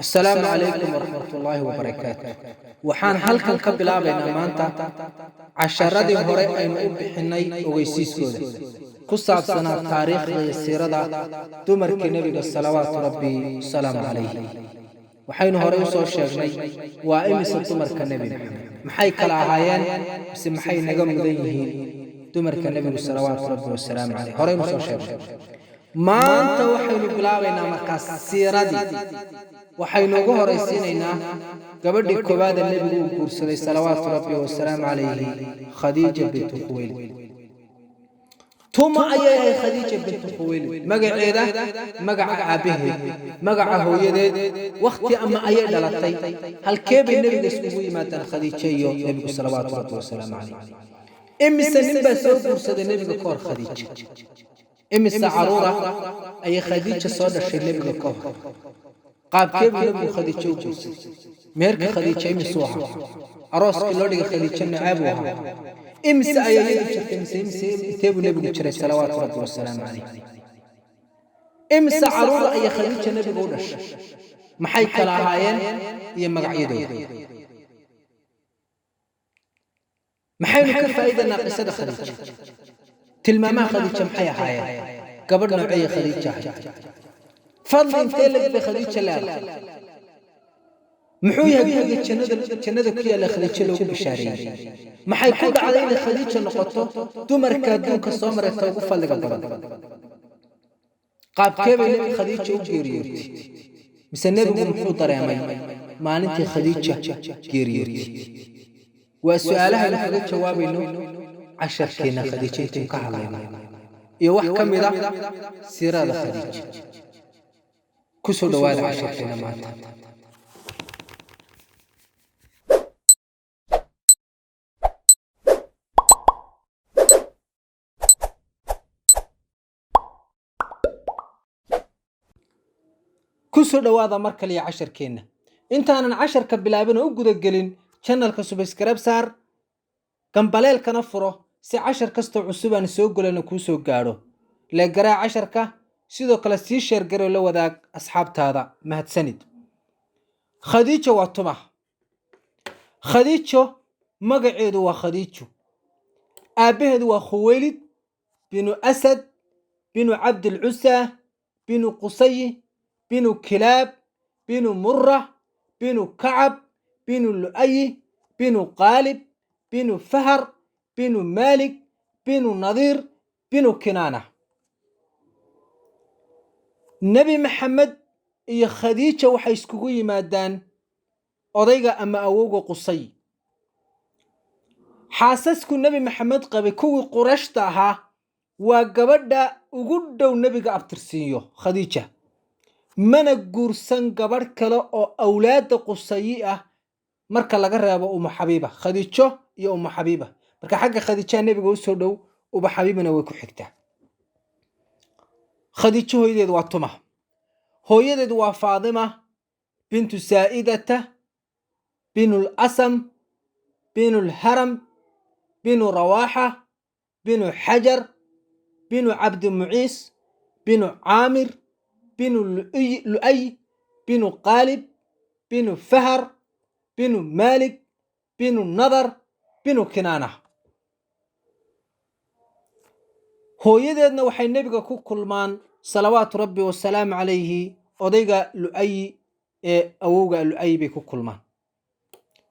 السلام عليكم ورحمة الله وبركاته. وحان halkan ka bilaabaynaa maanta casharadii hore aynu u bixinay ogeysiiskooda ku saabsanaa taariikhda iyo siirada dumarkii nabiga salawaatu rabbi salaamu calayhi. waxaynu hore u soo sheegnay waa imisa dumarka nabiga maxay kala ahaayeen mise maxay naga mudan yihiin dumarka nabiga salawaatu rabbi wasalaamu calayhi. hore u soo sheegnay maanta waxaynu bilaabaynaa markaas siiradii. waxaynu ugu horaysiinaynaa gabadhii koowaad ee nabigu uu guursaday salawaatu rabbi wasalaamu calayhi, khadiija bintu khuwaylid. tuma ayay ahayd khadiija bintu khuwaylid, magaceeda, magaca aabaheed, magaca hooyadeed, waqti ama ayay dhalatay, halkee bay nabiga isugu yimaadaan khadiija iyo nabigu salawaatu rabbi wasalaamu calayhi. imise nin baa soo guursaday nabiga ka hor khadiija? imise caruura ayay khadiija soo dhashay nabiga ka hor? qaabkee buu nabigu khadiija u guursaday? meherka khadiija imisuu ahaa? arooskii loo dhigay khadiija nacaabuu ahaa? imise ayaa yadi jirtay mise intee buu nabigu jiray salawaatu rabbi wasalaamu calayh? imise caruura ayaa khadiija nabiga u dhashay? maxay kala ahaayeen iyo magacyadooda? maxaynu ka faa'iidanaa qisada khadiija? tilmaamaha khadiija maxay ahaayeen? gabadh nooceeya khadiija ahayd? fadli intee lag bay khadiija leedahay? muxuu yahay guriga jannada ku yaalla khadiija loogu bishaareeyey? maxay ku dhacday inay khadiija noqoto dumarka adduunka soo marayta ugu fadliga badan? qaabkee bay nabi khadiija u geeriyootay? mise nebigu muxuu dareemay maalintii khadiija geeriyootay? waa su'aalahaynu kaga jawaabayno casharkeena khadiija intuu ka hadlayno iyo wax ka mid ah siirada khadiija. kusoo dhawaada casharkeena maanta. kusoo dhawaada mar kale casharkeena. intaanan casharka bilaabin oo u guda gelin, channelka subscribe saar, gambaleelkana furo si cashar kastoo cusub aan soo golana kuu soo gaadho. la garaa casharka, sidoo kale sii sheer garow la wadaag asxaabtaada. mahadsanid. khadiija waa tuma? khadiijo magaceedu waa khadiijo, aabbaheedu waa khuwaylid binu asad binu cabdilcusa binu qusay binu kilaab binu murra binu kacab binu lu'ayi binu qaalib binu fahar binu maalik binu nadiir binu kinaana. nebi maxamed iyo khadiija waxay iskugu yimaadaan odayga ama awowga qusay. xaasasku nebi maxamed qabay kuwii qurashta ahaa waa gabadha ugu dhow nebiga abtirsiinyo khadiija. mana guursan gabadh kale oo awlaadda qusayi ah marka laga reebo umu xabiiba. khadiijo iyo umu xabiiba, marka xagga khadiijaa nebiga u soo dhow, umu xabiibana way ku xigtaa. khadiijo hooyadeed waa tuma? hooyadeed waa faadima bintu saa'idata binu lasam binu lharam binu rawaaxa binu xajar binu cabdi muciis binu caamir binu lu'ay binu qaalib binu fahar binu maalik binu nadar binu kinaana. hooyadeedna waxay nebiga ku kulmaan salawaatu rabbi wasalaamu calayhi odayga lu'ayi ee awowga lu'ayi bay ku kulmaan.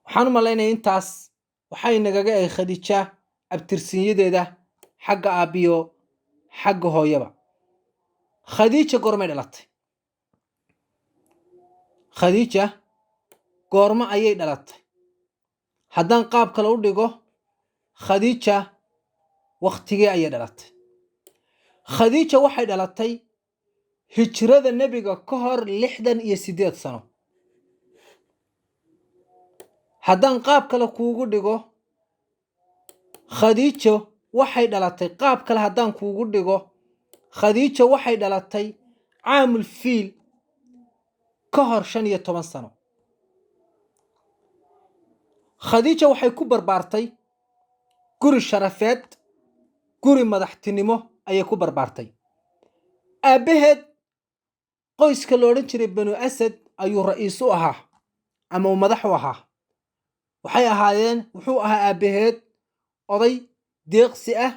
waxaan u malaynaya intaas waxay nagaga ay khadiija abtirsiinyadeeda xagga aabbiyo xagga hooyaba. khadiija goormay dhalatay? khadiija goormo ayay dhalatay? haddaan qaab kale u dhigo, khadiija wakhtigee ayay dhalatay? khadiija waxay dhalatay hijrada nebiga ka hor 68 sano. haddaan qaab kale kuugu dhigo, khadiijo waxay dhalatay qaab kale haddaan kuugu dhigo, khadiijo waxay dhalatay caamul fiil ka hor 15 sano. khadiija waxay ku barbaartay guri sharafeed, guri madaxtinimo ayay ku barbaartay. aabbaheed qoyska la odhan jiray banu asad ayuu ra'iis u ahaa ama uu madax u ahaa. waxay ahaayeen wuxuu ahaa aabaheed oday deeqsi ah,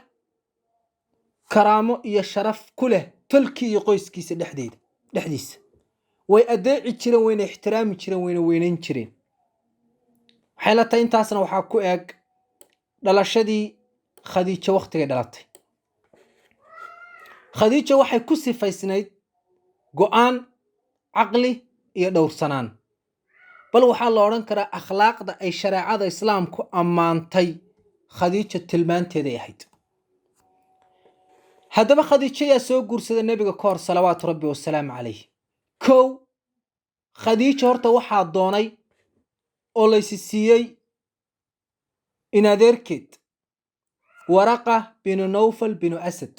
karaamo iyo sharaf ku leh tolkii iyo qoyskiisa dhexdiisa. way adeeci jireen, wayna ixtiraami jireen, wayna weynayn jireen. waxay la tahay intaasna waxaa ku eeg dhalashadii khadiijo waqtigay dhalatay. khadiijo waxay ku sifaysnayd go'aan, caqli iyo dhowrsanaan. bal waxaa la odhan karaa akhlaaqda ay shareecada islaamku ammaantay khadiijo tilmaanteeday ahayd. haddaba khadiijo yaa soo guursada nebiga ka hor salawaatu rabbi wasalaamu calayh. kow, khadiijo horta waxaa doonay oo laysi siiyey in adeerkeed waraqa binu nawfal binu asad.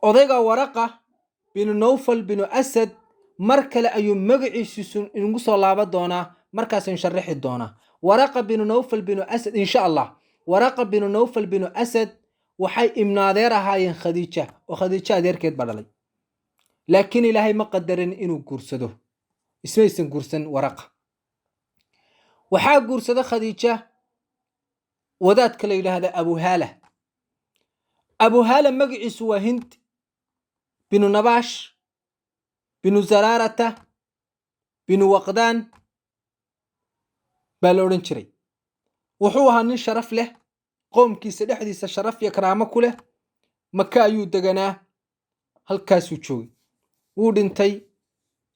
odayga waraqa binu nawfal binu asad mar kale ayuu magaciisu inagu soo laaban doonaa, markaasaynu sharaxi doonaa. waraqa binu nawfal binu asad insha allah. waraqa binu nawfal binu asad waxay ibnaadeer ahaayeen khadiija, oo khadiijo adeerkeed ba dhalay. laakiin ilaahay ma qadarin inuu guursado, ismaysan guursan waraqa. waxaa guursada khadiija wadaadka la yidhaahda abuhaala. abuhaala magaciisu waa hind binu nabaash binu zaraarata binu waqdaan baa la odhan jiray. wuxuu ahaa nin sharaf leh, qoomkiisa dhexdiisa sharaf iyo karaamo ku leh. maka ayuu deganaa, halkaasuu joogay. wuu dhintay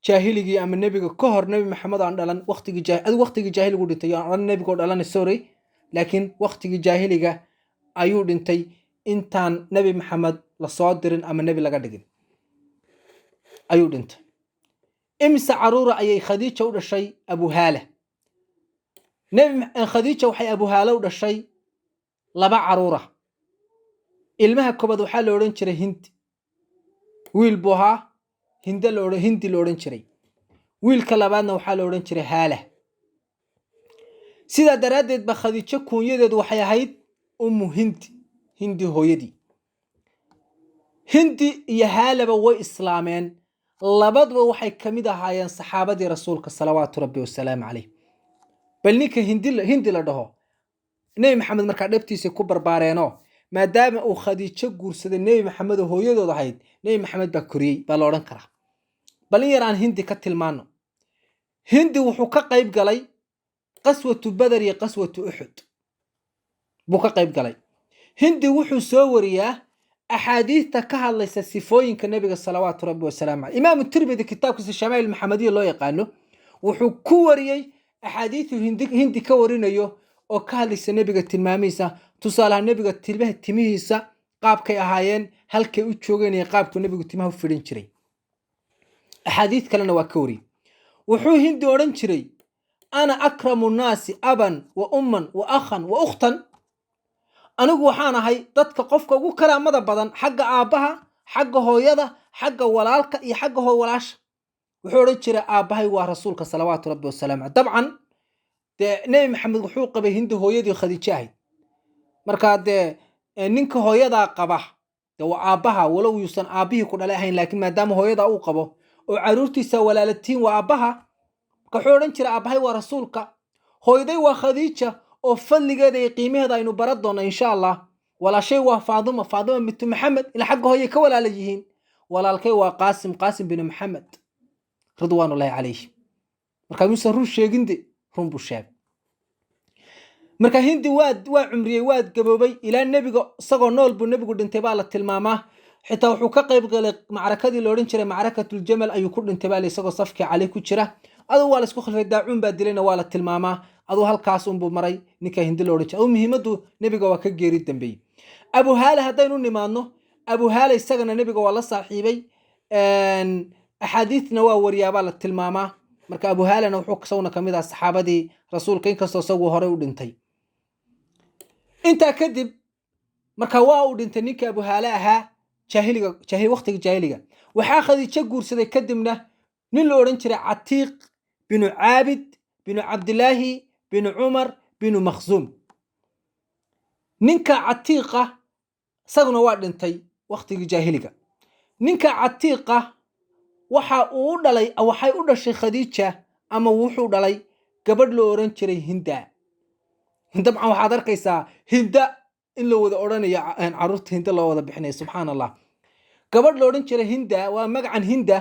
jaahiligii ama nebiga ka hor, nebi maxamed aan dhalan waqtigii jaahiligu dhintay, aan odhan nebigoo dhalan sorry, laakiin waqtigii jaahiliga ayuu dhintay intaan nebi maxamed lasoo dirin ama nebi laga dhigin ayuu dhintay. imise caruura ayay khadiija u dhashay abuhaala. khadiija waxay abuhaala u dhashay 2 caruura. ilmaha koobaad waxaa la odhan jiray hindi, wiil buu ahaa, hindi la odhan jiray. wiilka labaadna waxaa la odhan jiray haala. sidaa daraaddeed ba khadiijo kuunyadeedu waxay ahayd ummu hindi hooyadii. hindi iyo haalaba way islaameen, labaduba waxay ka mid ahaayeen saxaabadii rasuulka salawaatu rabbi wasalaamu calayh. bal ninka hindi la dhaho, nebi maxamed markaa dhabtiisa ku barbaareenoo maadaama uu khadiijo guursaday nebi maxamed oo hooyadood ahayd, nebi maxamed baa koriyey baa la odhan karaa. bal in yar aan hindi ka tilmaano. hindi wuxuu ka qayb galay qaswatu badar iyo qaswatu uxud buu ka qayb galay. hindi wuxuu soo wariyaa axaadiista ka hadlaysa sifooyinka nebiga salawaatu rabbi wasalaamu caleyh. imaamu tirmidi kitaabkiisa shamaa'il maxamadiya loo yaqaano wuxuu ku wariyey axaadiisu hindi ka warinayo oo ka hadlaysa nebiga tilmaamihiisa. tusaalaha nebiga timihiisa qaabkay ahaayeen, halkay u joogeen iyo qaabku nebigu timaha u fidhin jiray. axaadiis kalena waa ka wariyey. wuxuu hindi odhan jiray ana akramu nnaasi aban wa umman wa akhan wa ukhtan. anigu waxaan ahay dadka qofka ugu karaamada badan xagga aabbaha, xagga hooyada, xagga walaalka iyo xagga walaasha. wuxuu odhan jiray aabbahay waa rasuulka salawaatu rabbi wasalaamu caleyh. dabcan dee nebi maxamed wuxuu qabay hindi hooyadii khadiijo ahayd. markaa dee ninka hooyadaa qaba dee waa aabbaha, walow yuusan aabbihii ku dhalay ahayn, laakiin maadaama hooyadaa uu qabo oo caruurtiisa walaalatiin waa aabbaha, marka wuxuu odhan jiray aabbahay waa rasuulka, hooyaday waa khadiija oo fadligeeda iyo qiimaheeda aynu baran doonno insha allah. walaashay waa faaduma bintu maxamed, ila xagga hooye ka walaala yihiin. walaalkay waa qaasim bin maxamed ridwaanullaahi calayhi. marka yuusan run sheeginde run buu sheegay. marka hindi waa cumriyey, waa gaboobay ilaa nebiga isagoo nool buu nebigu dhintay baa la tilmaamaa. xitaa wuxuu ka qayb galay macrakadii la odhan jiray macrakatuljamal ayuu ku dhintay baa isagoo safkii cali ku jira. aduu waa la isku khilfay, daacuun baa dilayna waa la tilmaamaa. aduu halkaas unbuu maray ninka hindi la odhan jiray. aduu muhiimaddu nebiga waa ka geeri dambeeyey. abuhaala haddaynu nimaadno, abuhaala isagana nebiga waa la saaxiibay, axaadiisna waa wariyaabaa la tilmaamaa. marka abuhaalana wuxuu isaguna ka mid ah saxaabadii rasuulka, inkastoo isagu horey u dhintay. intaa kadib marka waa uu dhintay ninkii abuhaale ahaa waqtiga jaahiliga. waxaa khadiijo guursaday kadibna nin la odhan jiray catiiq binu caabid binu cabdilaahi binu cumar binu makhzuum. ninka catiiqa isaguna waa dhintay waqtigii jaahiliga. ninka catiiqa waxa uu dhalay waxay u dhashay khadiija ama wuxuu dhalay gabadh loo oran jiray hinda dabcan waxaad arkaysaa hinda in la wada oranayo caruurta hinda loo wada bixinayo subxaanallah gabadh loo oran jiray hinda waa magacan hinda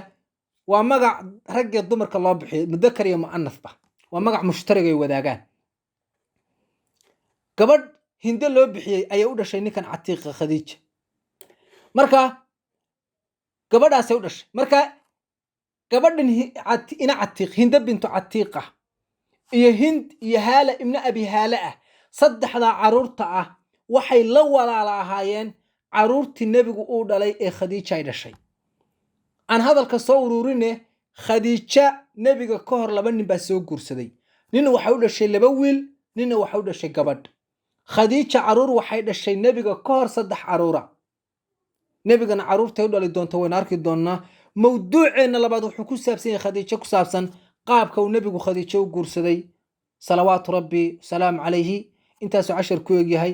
waa magac rag iyo dumarka loo bixiyo mudakar iyo mu'annathba waa magac mushtarig ay wadaagaan gabadh hinda loo bixiyay ayaa u dhashay ninkan catiiqa khadiija marka gabadhaasay u dhashay marka gabadhan ina catiiq hinda bintu catiiqa iyo hind iyo haala ibna abi haala ah saddexdaa caruurta ah waxay la walaala ahaayeen caruurtii nebigu uu dhalay ee khadiija ay dhashay aan hadalka soo ururine khadiija nebiga ka hor 2 nin baa soo guursaday nin waxa u dhashay 2 wiil ninna waxa u dhashay gabadh khadiija caruur waxay dhashay nebiga ka hor 3 caruura nebigana caruurtay u dhali doonto wayna arki doonaa mawduuceena labaad wuxuu ku saabsan yahay khadiija ku saabsan qaabka uu nebigu khadiija u guursaday salawaatu rabbi salaam calayhi intaasuu cashar ku egyahay